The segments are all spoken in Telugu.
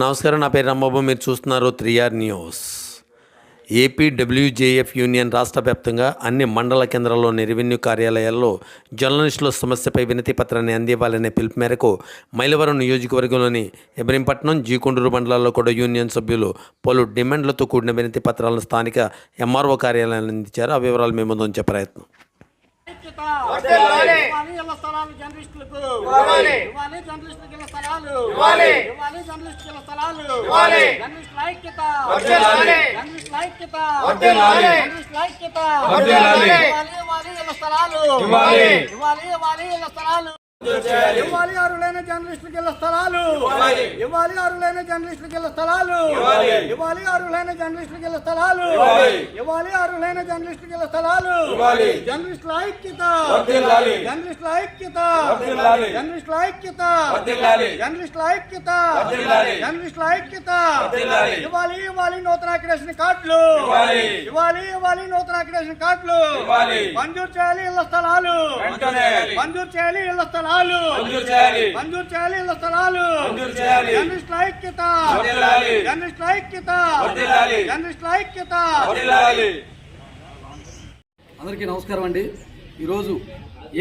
నమస్కారం, నా పేరు రాంబాబు. మీరు చూస్తున్నారు 3R న్యూస్. ఏపీడబ్ల్యూజేఎఫ్ యూనియన్ రాష్ట్ర వ్యాప్తంగా అన్ని మండల కేంద్రాల్లోని రెవెన్యూ కార్యాలయాల్లో జర్నలిస్టుల సమస్యపై వినతి పత్రాన్ని అందివ్వాలనే పిలుపు మేరకు మైలవరం నియోజకవర్గంలోని ఇబ్రహీంపట్నం, జీకొండూరు మండలాల్లో కూడా యూనియన్ సభ్యులు పలు డిమాండ్లతో కూడిన వినతి పత్రాలను స్థానిక ఎంఆర్ఓ కార్యాలయాన్ని అందించారు. ఆ వివరాలు మేము ముందు ఉంచే ప్రయత్నం. ఇవ్వాలి అర్హులైన జర్నలిస్టులకు ఇళ్ల స్థలాలు, ఇవ్వాలి అర్హులైన జర్నలిస్టులకు ఇళ్ల స్థలాలు, ఇవ్వాలి అర్హులైన జర్నలిస్టులకు ఇళ్ల స్థలాలు, ఇవ్వాలి అర్హులైన జర్నలిస్టులకు ఇళ్ల స్థలాలు. జర్నలిస్టుల ఐక్యత, జర్నలిస్టుల ఐక్యత, జర్నలిస్టుల ఐక్యత, జర్నలిస్టుల ఐక్యత, జర్నలిస్టుల ఐక్యత. ఇవ్వాలి ఇవ్వాలి నూతన అక్రిడేషన్ కార్డులు, ఇవ్వాలి ఇవ్వాలి నూతన అక్రిడేషన్ కార్డులు. మంజూరు చేయాలి ఇళ్ల స్థలాలు, మంజూరు చేయాలి ఇళ్ల స్థలాలు, మంజూరు చేయాలి ఇళ్ల స్థలాలు. జర్నలిస్టుల ఐక్యత, జర్నలిస్టుల ఐక్యత, జర్నలిస్టుల ఐక్యత. అందరికీ నమస్కారం అండి. ఈరోజు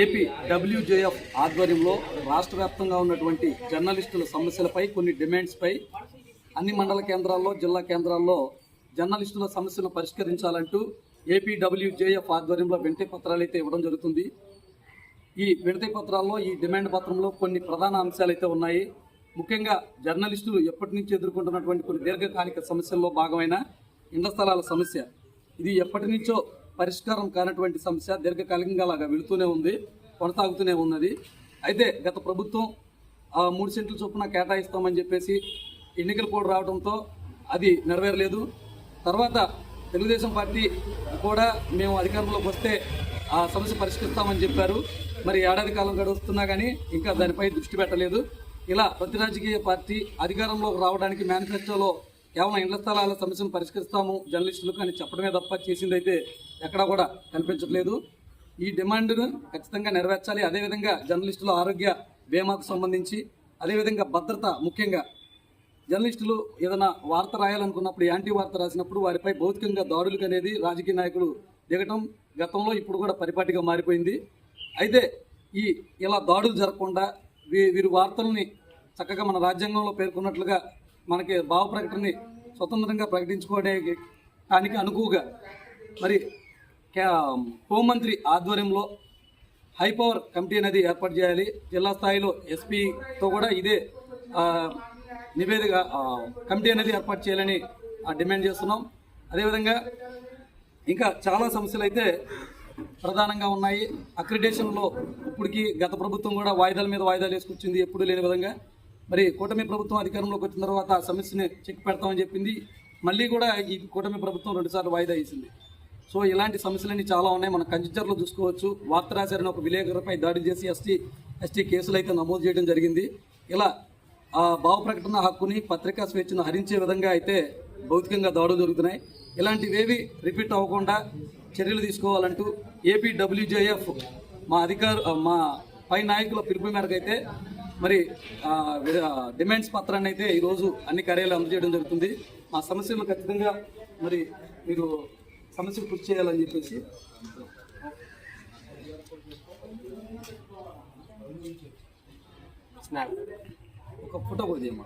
ఏపీడబ్ల్యూజేఎఫ్ ఆధ్వర్యంలో రాష్ట్ర వ్యాప్తంగా ఉన్నటువంటి జర్నలిస్టుల సమస్యలపై, కొన్ని డిమాండ్స్పై అన్ని మండల కేంద్రాల్లో, జిల్లా కేంద్రాల్లో జర్నలిస్టుల సమస్యలను పరిష్కరించాలంటూ ఏపీడబ్ల్యూజేఎఫ్ ఆధ్వర్యంలో వినతి పత్రాలు అయితే ఇవ్వడం జరుగుతుంది. ఈ వినతి పత్రాల్లో, ఈ డిమాండ్ పత్రంలో కొన్ని ప్రధాన అంశాలు అయితే ఉన్నాయి. ముఖ్యంగా జర్నలిస్టులు ఎప్పటి నుంచి ఎదుర్కొంటున్నటువంటి కొన్ని దీర్ఘకాలిక సమస్యల్లో భాగమైన ఇళ్ల స్థలాల సమస్య. ఇది ఎప్పటి నుంచో పరిష్కారం కానటువంటి సమస్య, దీర్ఘకాలికంగా అలాగా వెళుతూనే ఉంది, కొనసాగుతూనే ఉన్నది. అయితే గత ప్రభుత్వం 3 సెంట్ల చొప్పున కేటాయిస్తామని చెప్పేసి ఎన్నికల కోడ్ రావడంతో అది నెరవేరలేదు. తర్వాత తెలుగుదేశం పార్టీ కూడా మేము అధికారంలోకి వస్తే ఆ సమస్య పరిష్కరిస్తామని చెప్పారు. మరి ఏడాది కాలం గడుస్తున్నా కానీ ఇంకా దానిపై దృష్టి పెట్టలేదు. ఇలా ప్రతి రాజకీయ పార్టీ అధికారంలోకి రావడానికి మేనిఫెస్టోలో కేవలం ఇళ్ల స్థలాల సమస్యను పరిష్కరిస్తాము జర్నలిస్టులకు అని చెప్పడమే తప్ప చేసిందైతే ఎక్కడా కూడా కనిపించట్లేదు. ఈ డిమాండ్ను ఖచ్చితంగా నెరవేర్చాలి. అదేవిధంగా జర్నలిస్టుల ఆరోగ్య బీమాకు సంబంధించి, అదేవిధంగా భద్రత, ముఖ్యంగా జర్నలిస్టులు ఏదైనా వార్త రాయాలనుకున్నప్పుడు, యాంటీ వార్త రాసినప్పుడు వారిపై భౌతికంగా దాడులకు అనేది రాజకీయ నాయకులు దిగటం గతంలో ఇప్పుడు కూడా పరిపాటిగా మారిపోయింది. అయితే ఇలా దాడులు జరగకుండా వీరి వార్తల్ని చక్కగా మన రాజ్యాంగంలో పేర్కొన్నట్లుగా మనకి భావ ప్రకటనని స్వతంత్రంగా ప్రకటించుకోవడానికి అనుకువగా మరి హోంమంత్రి ఆధ్వర్యంలో హైపవర్ కమిటీ అనేది ఏర్పాటు చేయాలి. జిల్లా స్థాయిలో ఎస్పీతో కూడా ఇదే నివేదిక కమిటీ అనేది ఏర్పాటు చేయాలని డిమాండ్ చేస్తున్నాం. అదేవిధంగా ఇంకా చాలా సమస్యలు అయితే ప్రధానంగా ఉన్నాయి. అక్రిడేషన్లో ఇప్పటికీ గత ప్రభుత్వం కూడా వాయిదాల మీద వాయిదాలు వేసుకొచ్చింది, ఎప్పుడు లేని విధంగా. మరి కూటమి ప్రభుత్వం అధికారంలోకి వచ్చిన తర్వాత ఆ సమస్యని చెక్ పెడతామని చెప్పింది. మళ్ళీ కూడా ఈ కూటమి ప్రభుత్వం 2 సార్లు వాయిదా వేసింది. సో ఇలాంటి సమస్యలన్నీ చాలా ఉన్నాయి. మనం కంచిచర్లో చూసుకోవచ్చు. వార్త రాశారని ఒక విలేకరుపై దాడి చేసి ఎస్టీ కేసులు అయితే నమోదు చేయడం జరిగింది. ఇలా భావ ప్రకటన హక్కుని, పత్రికా స్వేచ్ఛను హరించే విధంగా అయితే భౌతికంగా దాడులు జరుగుతున్నాయి. ఇలాంటివేవి రిపీట్ అవ్వకుండా చర్యలు తీసుకోవాలంటూ ఏపీడబ్ల్యూజేఎఫ్ మా పై నాయకుల పిలుపు మేరకు అయితే మరి డిమాండ్స్ పత్రాన్ని అయితే ఈరోజు అన్ని కార్యాలయాలు అందజేయడం జరుగుతుంది. మా సమస్యలు ఖచ్చితంగా మరి మీరు సమస్యలు కృషి చేయాలని చెప్పేసి ఒక ఫోటో కూడా చేయమ్మా.